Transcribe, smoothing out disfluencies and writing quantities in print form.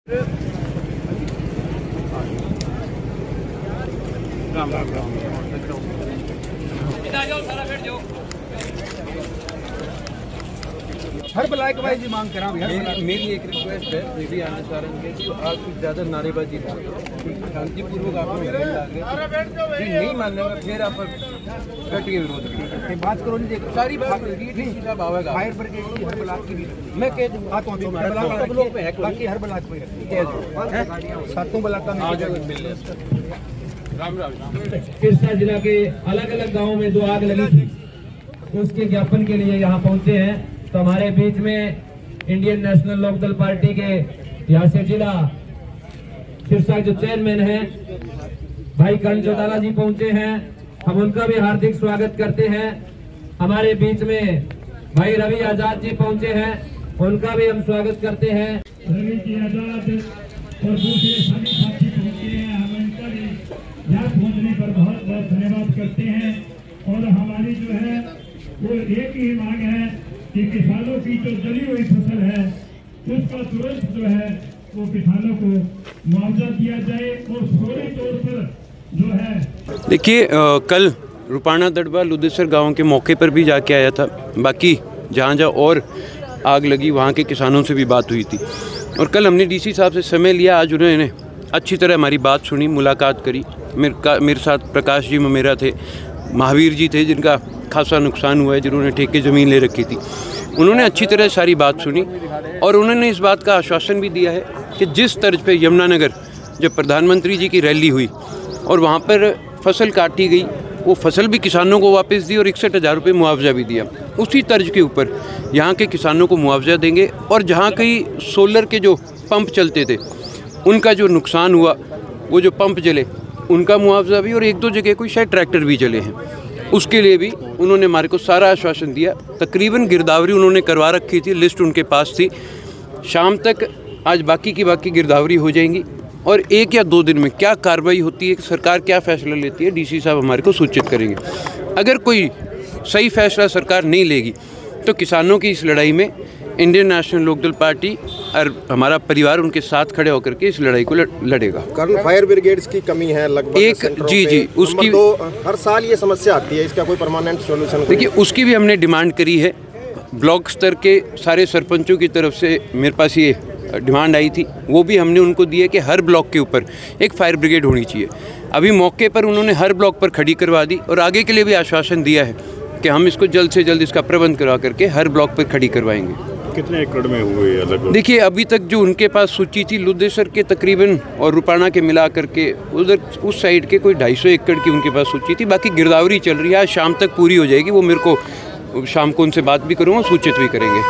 हर block wise ही मांग करा। मेरी एक रिक्वेस्ट है मेरी आने सारण के कि आप कुछ ज़्यादा नारेबाजी ना शांतिपूर्वक आप नहीं मानेगा, फिर आप कट के विरोध करेंगे। बात करो नहीं, सारी बात साहब आवेगा। फायर ब्रिगेड की हर ब्लॉक की भी मैं कह दूँगा बाकी हर ब्लॉक पे सातों ब्लॉक का कृष्णा जिला के अलग अलग गाँव में जो आग लगी थी उसके ज्ञापन के लिए यहाँ पहुँचे हैं। तो हमारे बीच में इंडियन नेशनल लोकदल पार्टी के यहाँ से जिला सिरसा जो चेयरमैन हैं भाई करण चौटाला जी पहुंचे हैं। हम उनका भी हार्दिक स्वागत करते हैं। हमारे बीच में भाई रवि आजाद जी पहुंचे हैं, उनका भी हम स्वागत करते हैं। रवि जी आजाद और दूसरे सभी साथी पहुंचे हैं, हम उनका भी यहाँ पहुंचने पर बहुत बहुत धन्यवाद करते हैं। और हमारी जो है वो एक ही मांग है कि किसानों की जो जली हुई फसल है उसका तुरंत जो है वो किसानों को मुआवजा दिया जाए और फौरी तौर पर जो है। देखिए कल रुपाना दड़बा लुदेसर गांव के मौके पर भी जाके आया था। बाकी जहां जहां और आग लगी वहां के किसानों से भी बात हुई थी और कल हमने डीसी साहब से समय लिया। आज उन्होंने अच्छी तरह हमारी बात सुनी, मुलाकात करी। मेरे साथ प्रकाश जी मेरा थे, महावीर जी थे जिनका खासा नुकसान हुआ है, जिन्होंने ठेके ज़मीन ले रखी थी। उन्होंने अच्छी तरह सारी बात सुनी और उन्होंने इस बात का आश्वासन भी दिया है कि जिस तर्ज पे यमुनानगर जब प्रधानमंत्री जी की रैली हुई और वहाँ पर फसल काटी गई, वो फसल भी किसानों को वापस दी और 61,000 रुपये मुआवजा भी दिया। उसी तर्ज के ऊपर यहाँ के किसानों को मुआवजा देंगे और जहाँ कहीं सोलर के जो पंप चलते थे उनका जो नुकसान हुआ, वो जो पंप जले उनका मुआवजा भी, और एक दो जगह कोई शायद ट्रैक्टर भी चले हैं उसके लिए भी उन्होंने हमारे को सारा आश्वासन दिया। तकरीबन गिरदावरी उन्होंने करवा रखी थी, लिस्ट उनके पास थी। शाम तक आज बाकी की गिरदावरी हो जाएंगी और 1 या 2 दिन में क्या कार्रवाई होती है, सरकार क्या फ़ैसला लेती है, डीसी साहब हमारे को सूचित करेंगे। अगर कोई सही फैसला सरकार नहीं लेगी तो किसानों की इस लड़ाई में इंडियन नेशनल लोकदल पार्टी और हमारा परिवार उनके साथ खड़े होकर के इस लड़ाई को लड़ेगा। कारण फायर ब्रिगेड्स की कमी है लगभग जी उसकी तो हर साल ये समस्या आती है, इसका कोई परमानेंट सॉल्यूशन? देखिए उसकी भी हमने डिमांड करी है। ब्लॉक स्तर के सारे सरपंचों की तरफ से मेरे पास ये डिमांड आई थी, वो भी हमने उनको दी है कि हर ब्लॉक के ऊपर एक फायर ब्रिगेड होनी चाहिए। अभी मौके पर उन्होंने हर ब्लॉक पर खड़ी करवा दी और आगे के लिए भी आश्वासन दिया है कि हम इसको जल्द से जल्द इसका प्रबंध करवा करके हर ब्लॉक पर खड़ी करवाएंगे। कितने एकड़ में हुए अलग? देखिए अभी तक जो उनके पास सूची थी लुदेसर के तकरीबन और रुपाना के मिला करके उधर उस साइड के कोई 250 एकड़ की उनके पास सूची थी। बाकी गिरदावरी चल रही है, आज शाम तक पूरी हो जाएगी। वो मेरे को शाम को उनसे बात भी करूँगा, सूचित भी करेंगे।